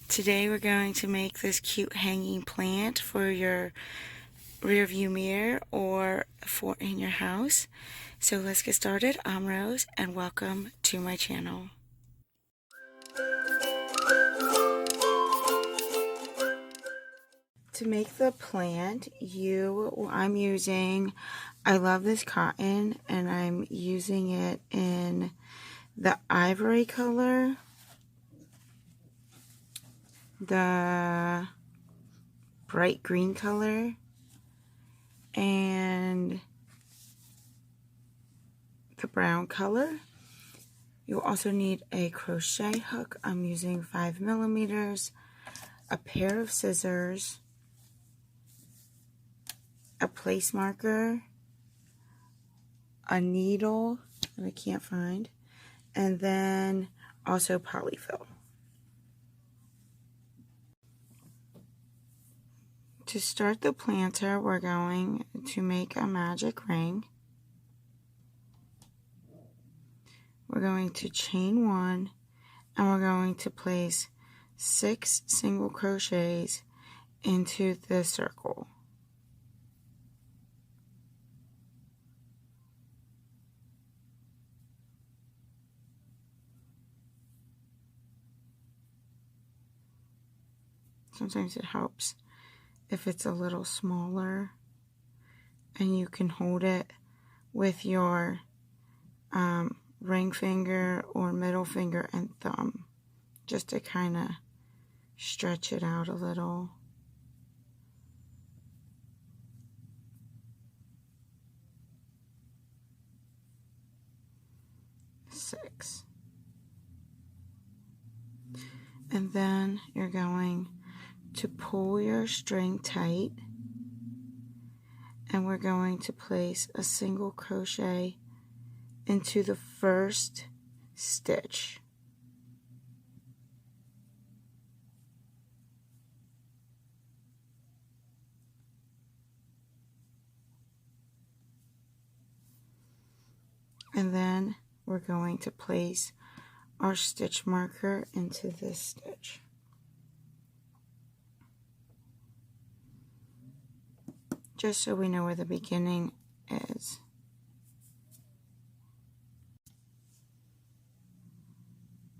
Today we're going to make this cute hanging plant for your rear view mirror or for in your house. So let's get started. I'm Rose and welcome to my channel. To make the plant, I'm using, I love this cotton and I'm using it in the ivory color, the bright green color, and the brown color. You'll also need a crochet hook. I'm using 5mm, a pair of scissors, a place marker, a needle that I can't find, and then also Poly-Fil. To start the planter, we're going to make a magic ring. We're going to chain 1 and we're going to place 6 single crochets into the circle. Sometimes it helps if it's a little smaller and you can hold it with your ring finger or middle finger and thumb just to kind of stretch it out a little. Six. And then you're going to pull your string tight and we're going to place a single crochet into the first stitch. And then we're going to place our stitch marker into this stitch. Just so we know where the beginning is.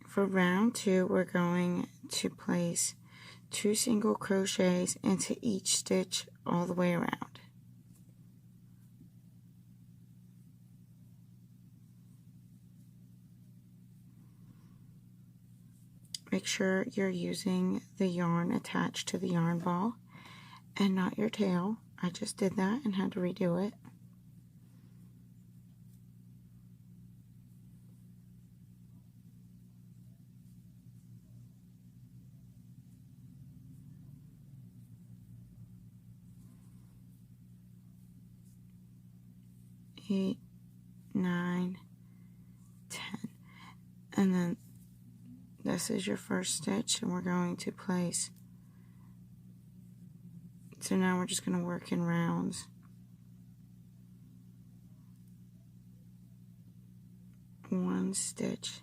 For round 2, we're going to place 2 single crochets into each stitch all the way around. Make sure you're using the yarn attached to the yarn ball and not your tail. I just did that and had to redo it. Eight, 9, 10, and then this is your first stitch and we're going to place, so now we're just going to work in rounds. One stitch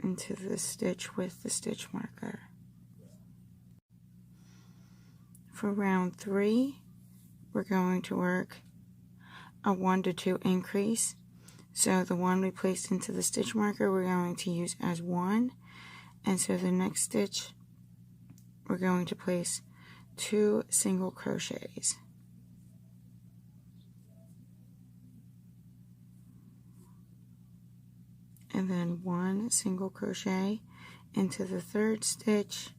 into the stitch with the stitch marker. For round 3, we're going to work a 1 to 2 increase. So the one we placed into the stitch marker we're going to use as 1, and so the next stitch we're going to place 2 single crochets. And then 1 single crochet into the 3rd stitch,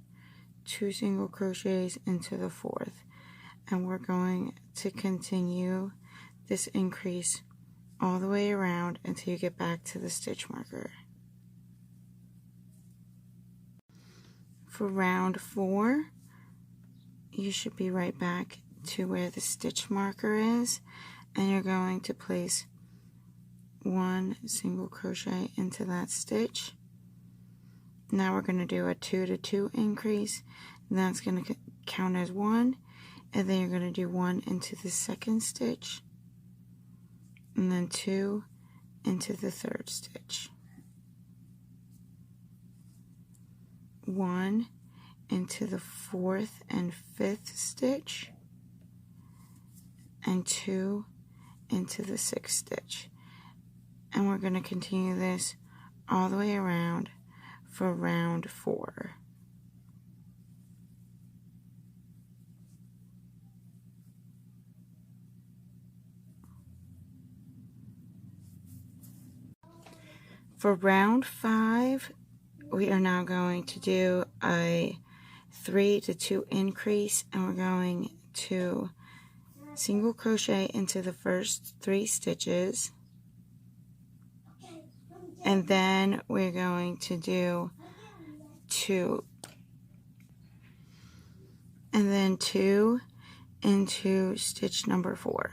2 single crochets into the 4th. And we're going to continue this increase all the way around until you get back to the stitch marker. For round 4, you should be right back to where the stitch marker is, and you're going to place 1 single crochet into that stitch. Now we're going to do a 2 to 2 increase, and that's going to count as 1, and then you're going to do 1 into the 2nd stitch, and then 2 into the 3rd stitch. 1 into the 4th and 5th stitch, and 2 into the 6th stitch. And we're going to continue this all the way around for round 4. For round 5, we are now going to do a 3 to 2 increase, and we're going to single crochet into the first 3 stitches, and then we're going to do 2, and then 2 into stitch number 4,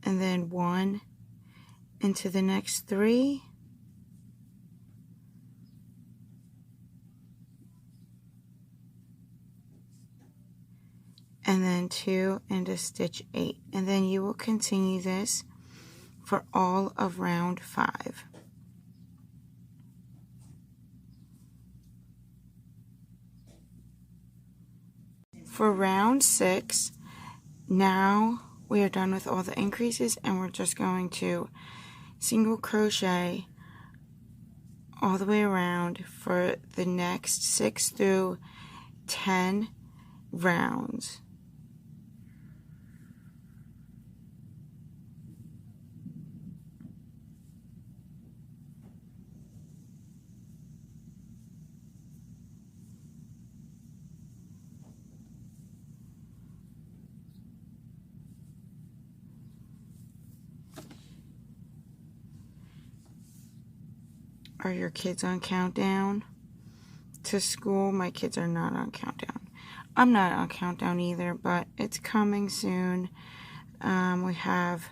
and then 1 into the next 3, and then 2 into stitch 8, and then you will continue this for all of round 5. For round 6, now we are done with all the increases, and we're just going to single crochet all the way around for the next 6 through 10 rounds. Are your kids on countdown to school? My kids are not on countdown. I'm not on countdown either, but it's coming soon. We have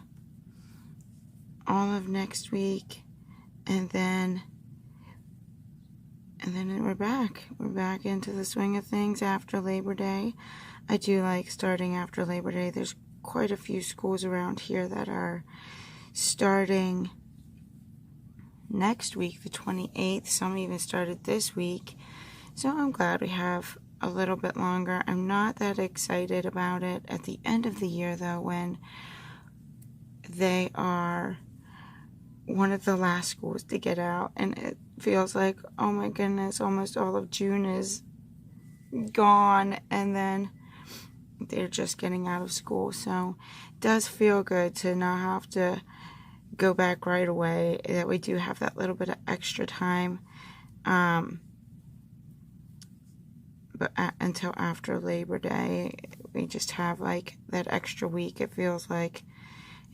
all of next week, and then we're back. We're back into the swing of things after Labor Day. I do like starting after Labor Day. There's quite a few schools around here that are starting next week, the 28th. Some even started this week. So I'm glad we have a little bit longer. I'm not that excited about it at the end of the year, though, when they are one of the last schools to get out, and it feels like, oh my goodness, almost all of June is gone, and then they're just getting out of school. So it does feel good to not have to go back right away, that we do have that little bit of extra time, but until after Labor Day, we just have like that extra week. It feels like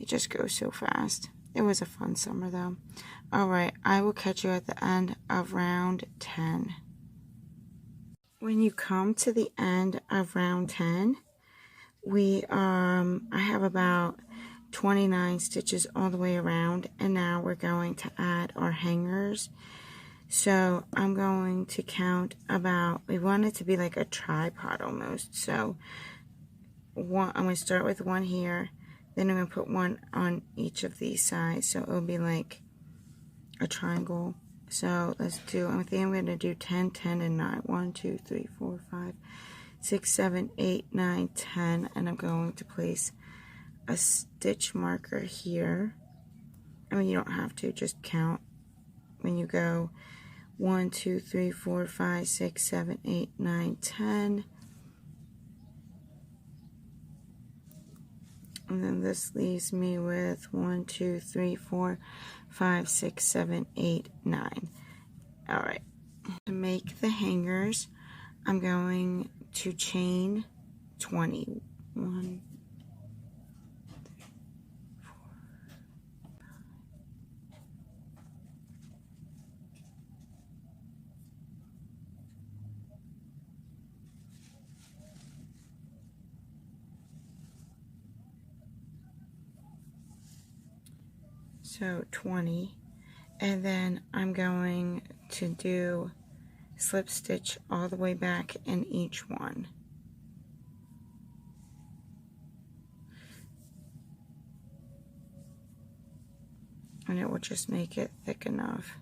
it just goes so fast. It was a fun summer though. Alright, I will catch you at the end of round 10. When you come to the end of round 10, I have about 29 stitches all the way around, and now we're going to add our hangers. So I'm going to count about, we want it to be like a tripod almost. So I'm going to start with 1 here, then I'm going to put 1 on each of these sides, so it'll be like a triangle. So let's do, I think I'm going to do 10, 10, and 9. 1, 2, 3, 4, 5, 6, 7, 8, 9, 10, and I'm going to place a stitch marker here. I mean, you don't have to, just count when you go 1, 2, 3, 4, 5, 6, 7, 8, 9, 10. And then this leaves me with 1, 2, 3, 4, 5, 6, 7, 8, 9. Alright. To make the hangers, I'm going to chain 20. 1, so 20, and then I'm going to do slip stitch all the way back in each one. And it will just make it thick enough.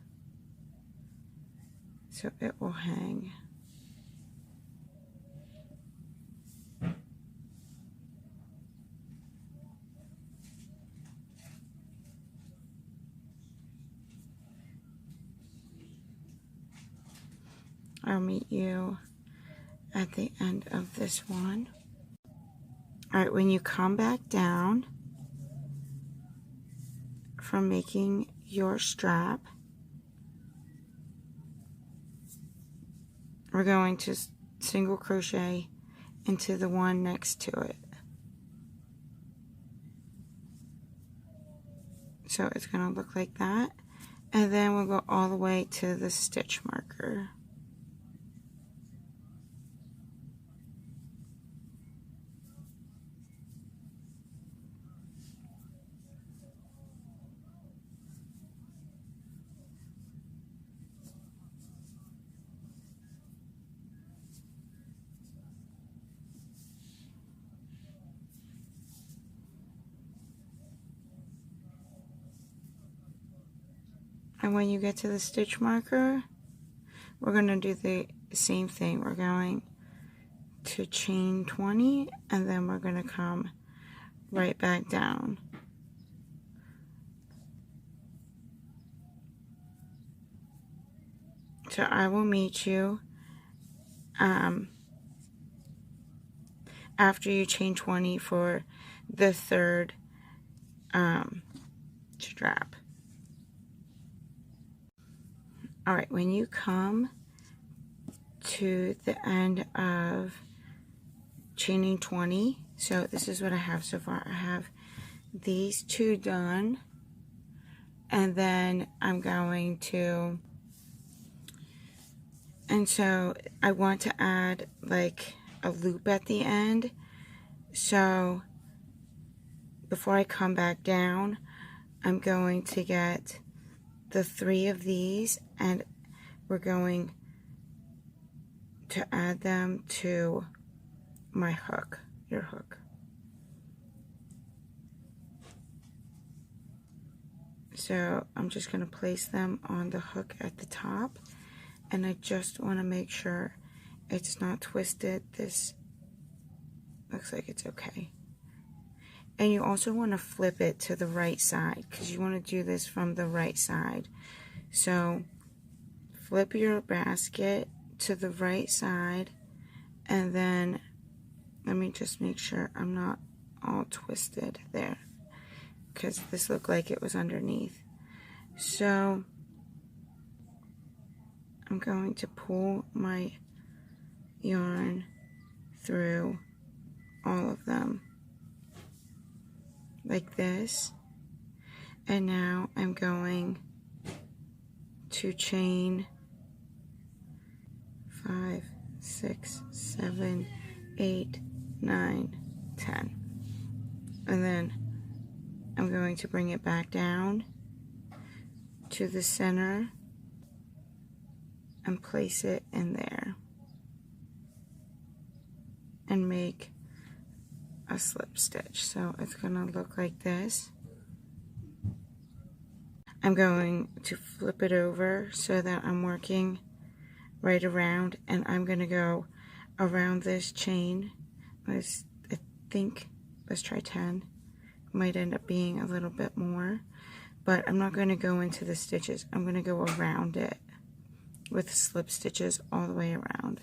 so it will hang. I'll meet you at the end of this one. All right, when you come back down from making your strap, we're going to single crochet into the one next to it. So it's going to look like that. And then we'll go all the way to the stitch marker. And when you get to the stitch marker, we're going to do the same thing. We're going to chain 20 and then we're going to come right back down. So I will meet you after you chain 20 for the third strap. Alright, when you come to the end of chaining 20, so this is what I have so far. I have these two done, and then I'm going to, and so I want to add like a loop at the end. So before I come back down, I'm going to get the 3 of these and we're going to add them to my hook, your hook. So I'm just going to place them on the hook at the top, and I just want to make sure it's not twisted. This looks like it's okay. And you also want to flip it to the right side because you want to do this from the right side. So flip your basket to the right side, and then let me just make sure I'm not all twisted there because this looked like it was underneath. So I'm going to pull my yarn through all of them like this, and now I'm going to chain 5, 6, 7, 8, 9, 10, and then I'm going to bring it back down to the center and place it in there and make a slip stitch. So it's gonna look like this. I'm going to flip it over so that I'm working right around, and I'm gonna go around this chain. I think, let's try 10. Might end up being a little bit more, but I'm not going to go into the stitches. I'm going to go around it with slip stitches all the way around.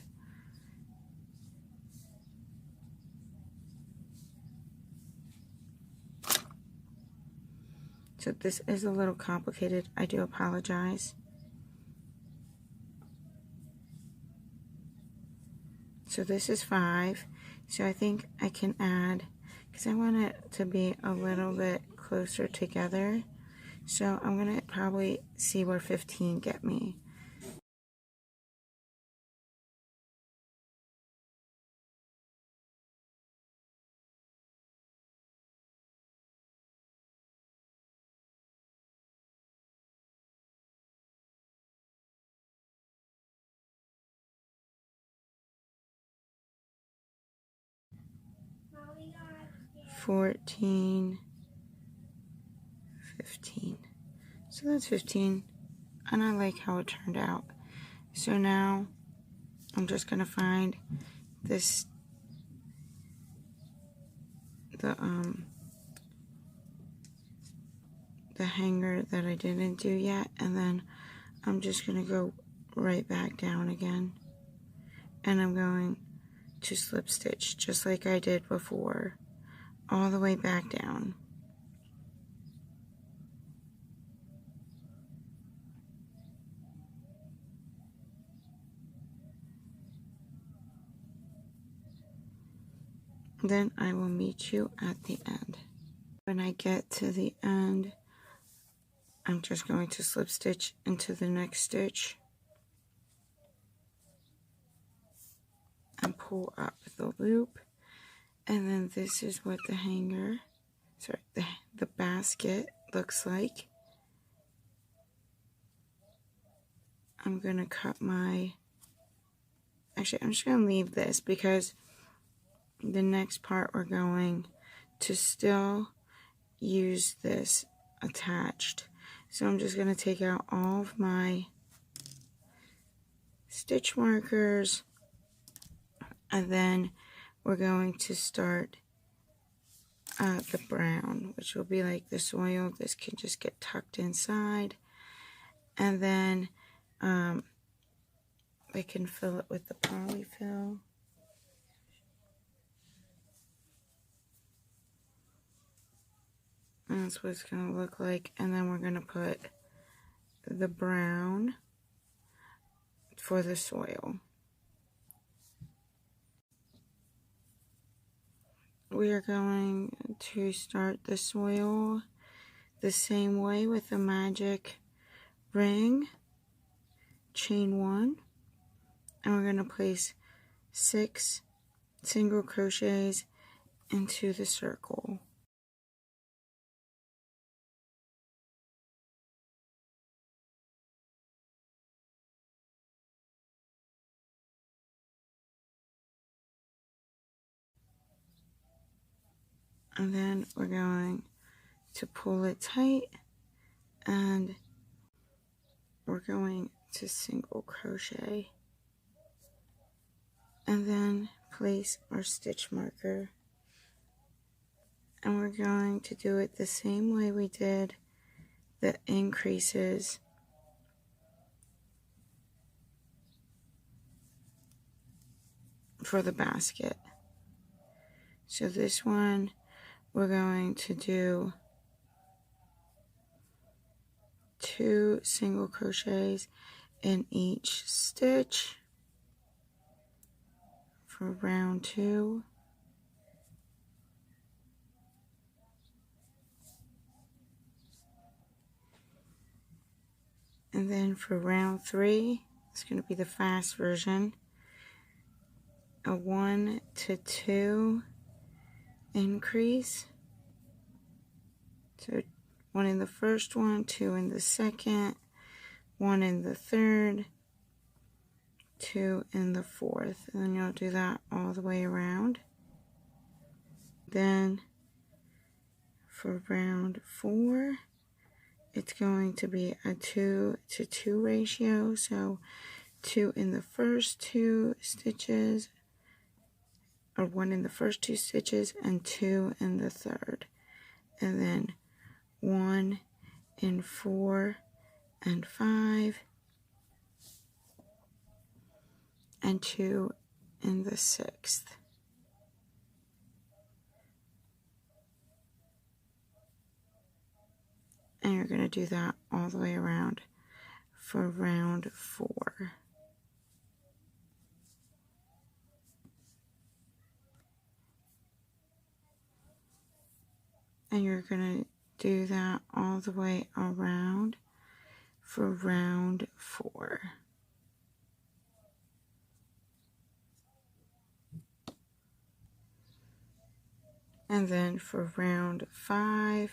So this is a little complicated. I do apologize. So this is 5. So I think I can add, because I want it to be a little bit closer together. So I'm going to probably see where 15 get me. Mommy got 14, 15. So that's 15, and I like how it turned out. So now I'm just going to find this, the hanger that I didn't do yet, and then I'm just going to go right back down again, and I'm going to slip stitch just like I did before, all the way back down. Then I will meet you at the end. When I get to the end, I'm just going to slip stitch into the next stitch and pull up the loop, and then this is what the hanger, sorry, the basket looks like. I'm going to cut my, actually I'm just going to leave this because the next part we're going to still use this attached. So I'm just going to take out all of my stitch markers, and then we're going to start the brown, which will be like the soil. This can just get tucked inside, and then I can fill it with the Poly-Fil. And that's what it's going to look like. And then we're going to put the brown for the soil. We are going to start the soil the same way with the magic ring, chain 1, and we're going to place 6 single crochets into the circle. And then we're going to pull it tight, and we're going to single crochet, and then place our stitch marker, and we're going to do it the same way we did the increases for the basket. So this one we're going to do 2 single crochets in each stitch for round 2. And then for round 3, it's going to be the fast version, a 1 to 2 increase. So 1 in the first one, 2 in the second, 1 in the third, 2 in the fourth, and then you'll do that all the way around. Then for round 4, it's going to be a 2 to 2 ratio, so 2 in the first 2 stitches, or 1 in the first 2 stitches, and 2 in the third, and then 1 in 4 and 5, and 2 in the 6th. And you're going to do that all the way around for round 4. And you're going to do that all the way around for round 4. And then for round 5,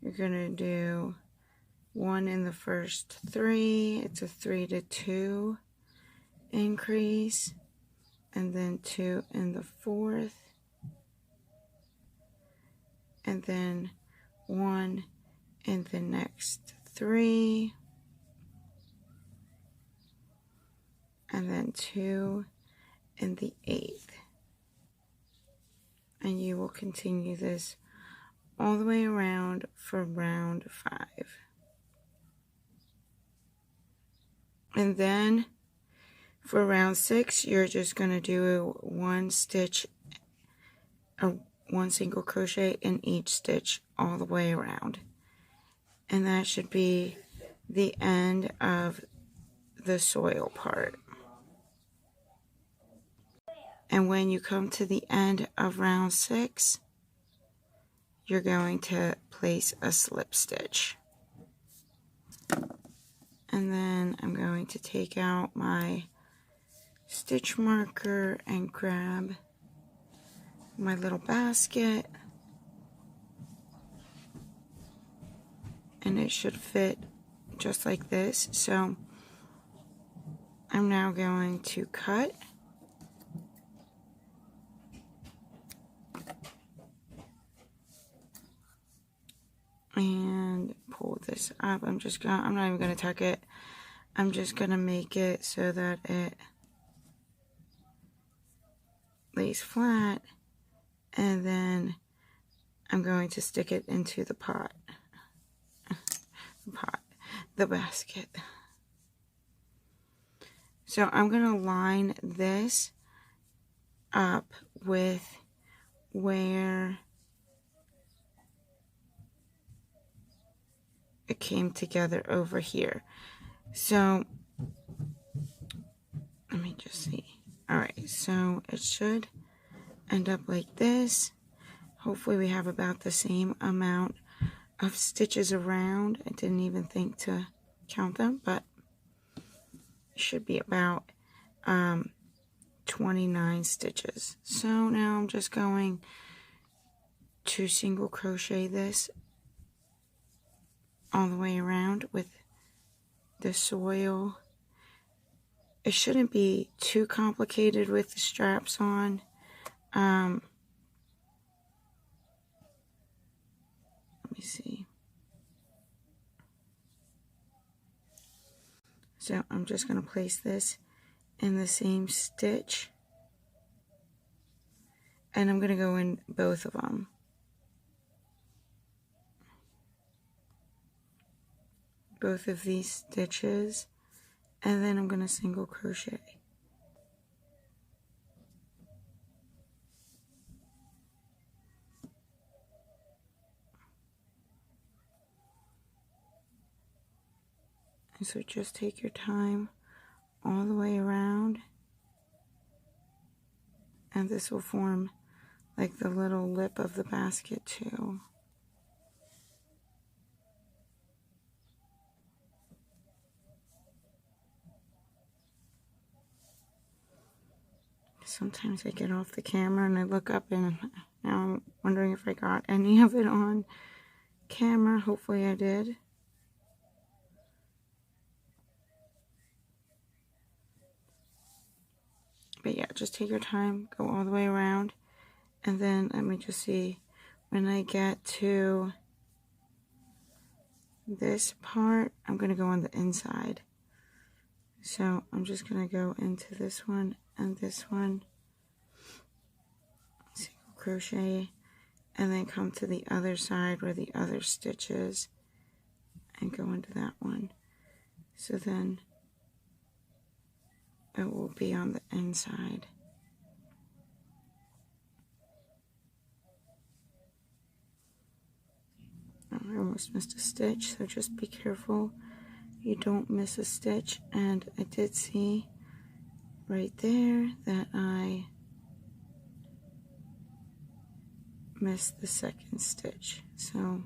you're going to do 1 in the first 3. It's a 3 to 2 increase. And then 2 in the fourth. And then 1 in the next 3. and then 2 in the 8th. And you will continue this all the way around for round 5. And then for round 6, you're just going to do 1 stitch, or 1 single crochet in each stitch all the way around. And that should be the end of the soil part. And when you come to the end of round 6, you're going to place a slip stitch. And then I'm going to take out my stitch marker and grab my little basket. And it should fit just like this. So I'm now going to cut. And pull this up. I'm not even gonna tuck it. I'm just gonna make it so that it lays flat, and then I'm going to stick it into the pot. The basket. So I'm gonna line this up with where it came together over here. So let me just see. Alright, so it should end up like this. Hopefully we have about the same amount of stitches around. I didn't even think to count them, but it should be about 29 stitches. So now I'm just going to single crochet this all the way around with the soil. It shouldn't be too complicated with the straps on. Let me see. So I'm just going to place this in the same stitch, and I'm going to go in both of them. Both of these stitches, and then I'm going to single crochet. And so just take your time all the way around, and this will form like the little lip of the basket too. Sometimes I get off the camera and I look up and now I'm wondering if I got any of it on camera. Hopefully I did. But yeah, just take your time, go all the way around, and then let me just see, when I get to this part, I'm going to go on the inside. So I'm just going to go into this one and this one, single crochet, and then come to the other side where the other stitch is and go into that one. So then it will be on the inside. Oh, I almost missed a stitch, so just be careful you don't miss a stitch. And I did see right there that I missed the second stitch. So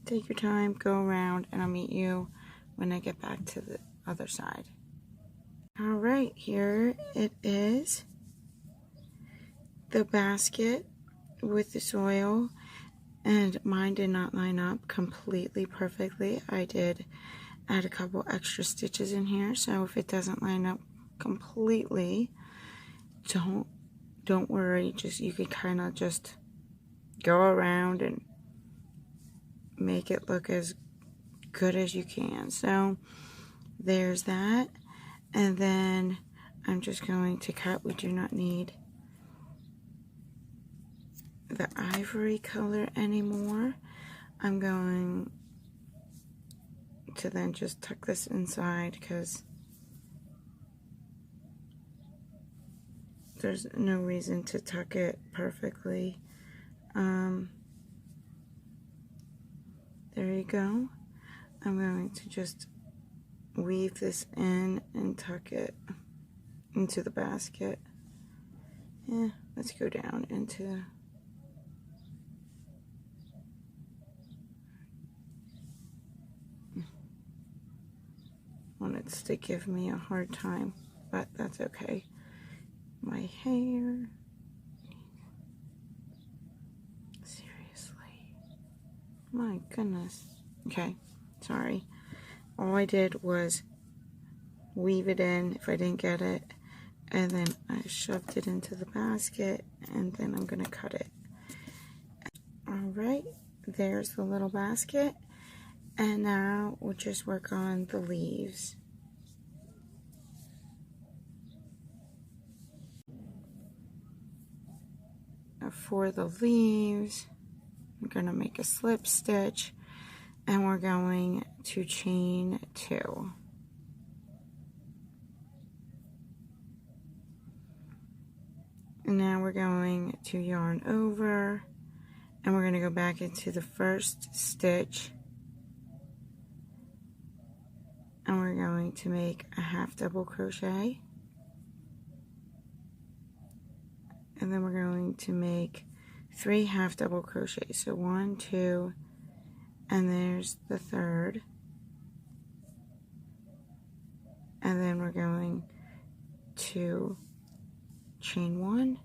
take your time, go around, and I'll meet you when I get back to the other side. Alright, here it is, the basket with the soil, and mine did not line up completely perfectly. I did add a couple extra stitches in here, so if it doesn't line up completely, don't worry, just you can kind of just go around and make it look as good as you can. So there's that. And then I'm just going to cut. We do not need the ivory color anymore. I'm going to then just tuck this inside because there's no reason to tuck it perfectly. There you go. I'm going to just weave this in and tuck it into the basket. Yeah, let's go down into wanted to give me a hard time, but that's okay. My hair. Seriously. My goodness. Okay, sorry. All I did was weave it in if I didn't get it, and then I shoved it into the basket, and then I'm gonna cut it. Alright, there's the little basket, and now we'll just work on the leaves. For the leaves, I'm gonna make a slip stitch, and we're going to chain 2. And now we're going to yarn over, and we're going to go back into the first stitch, and we're going to make a half double crochet, and then we're going to make 3 half double crochets. So 1, 2, and there's the third, and then we're going to chain 1,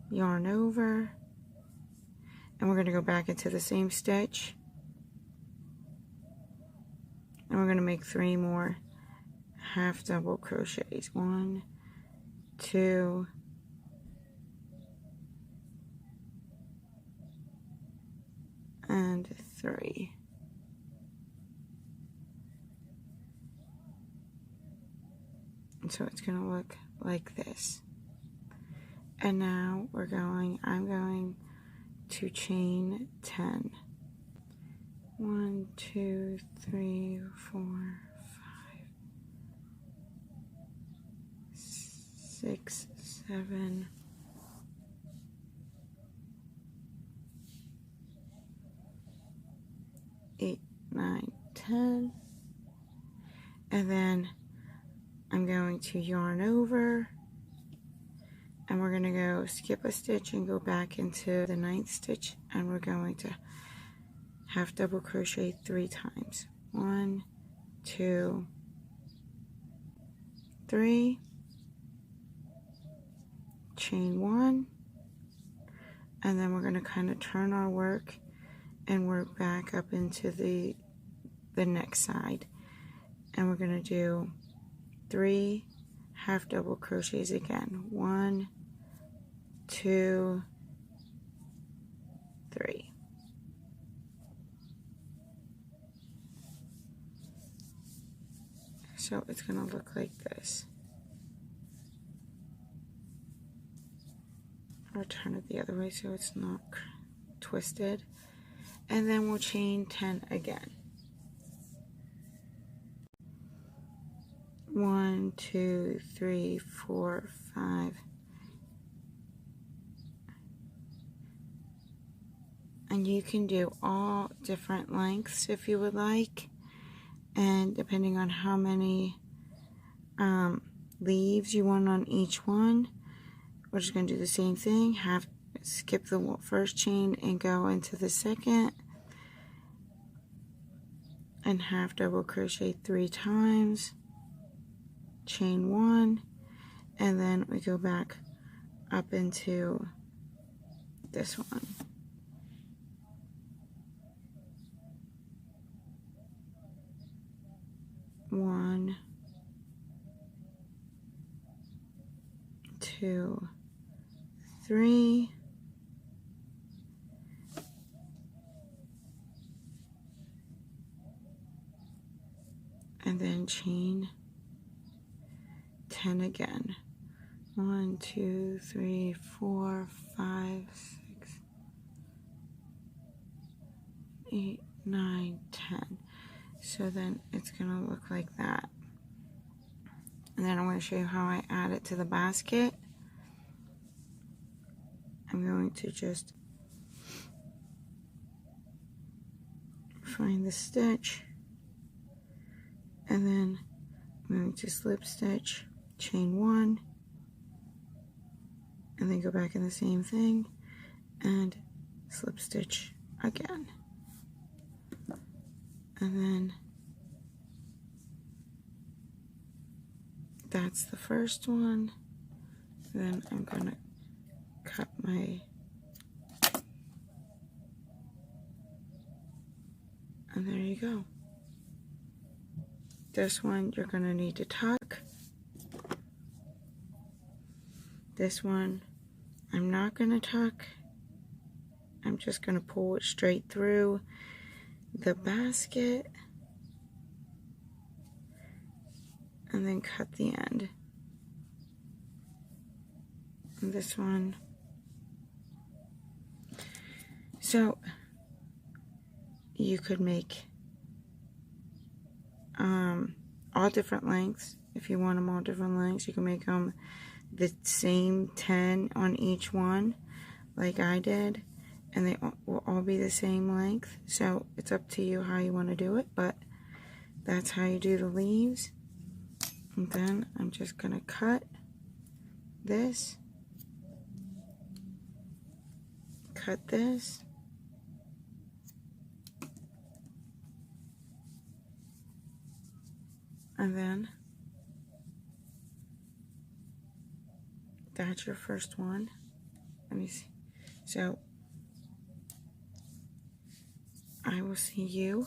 yarn over, and we're going to go back into the same stitch, and we're going to make 3 more half double crochets. 1, 2, and 3. And so it's going to look like this. And now I'm going to chain 10. 1, 2, 3, 4, 5, 6, 7, 8, 9, 10. And then I'm going to yarn over, and we're going to go skip a stitch and go back into the 9th stitch, and we're going to half double crochet 3 times. 1, 2, 3, chain 1, and then we're going to kind of turn our work and work back up into the next side, and we're going to do 3 half double crochets again. 1, 2, 3. So it's going to look like this. I'll turn it the other way so it's not twisted. And then we'll chain 10 again. 1, 2, 3, 4, 5. And you can do all different lengths if you would like. And depending on how many leaves you want on each one, we're just going to do the same thing. Skip the first chain and go into the second, and half double crochet 3 times, chain 1, and then we go back up into this one. One, 2, 3, and and then chain 10 again. 1, 2, 3, 4, 5, 6, 8, 9, 10. So then it's going to look like that. And then I'm going to show you how I add it to the basket. I'm going to just find the stitch, and then I'm going to slip stitch, chain 1, and then go back in the same thing and slip stitch again. And then that's the first one. Then I'm going to cut my, and there you go. This one you're going to need to tuck. This one I'm not going to tuck. I'm just going to pull it straight through the basket and then cut the end. And this one, so you could make all different lengths. If you want them all different lengths, you can make them the same 10 on each one like I did, and they will all be the same length. So it's up to you how you want to do it, but that's how you do the leaves. And then I'm just going to cut this, cut this, and then that's your first one. Let me see. So I will see you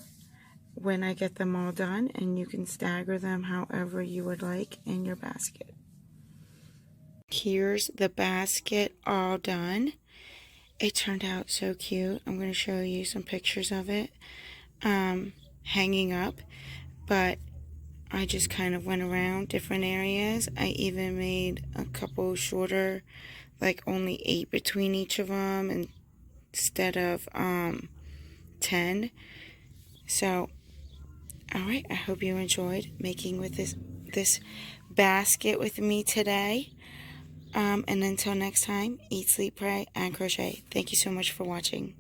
when I get them all done, and you can stagger them however you would like in your basket. Here's the basket all done. It turned out so cute. I'm going to show you some pictures of it hanging up, but I just kind of went around different areas. I even made a couple shorter, like only 8 between each of them instead of 10. So, alright, I hope you enjoyed making with this basket with me today. And until next time, eat, sleep, pray, and crochet. Thank you so much for watching.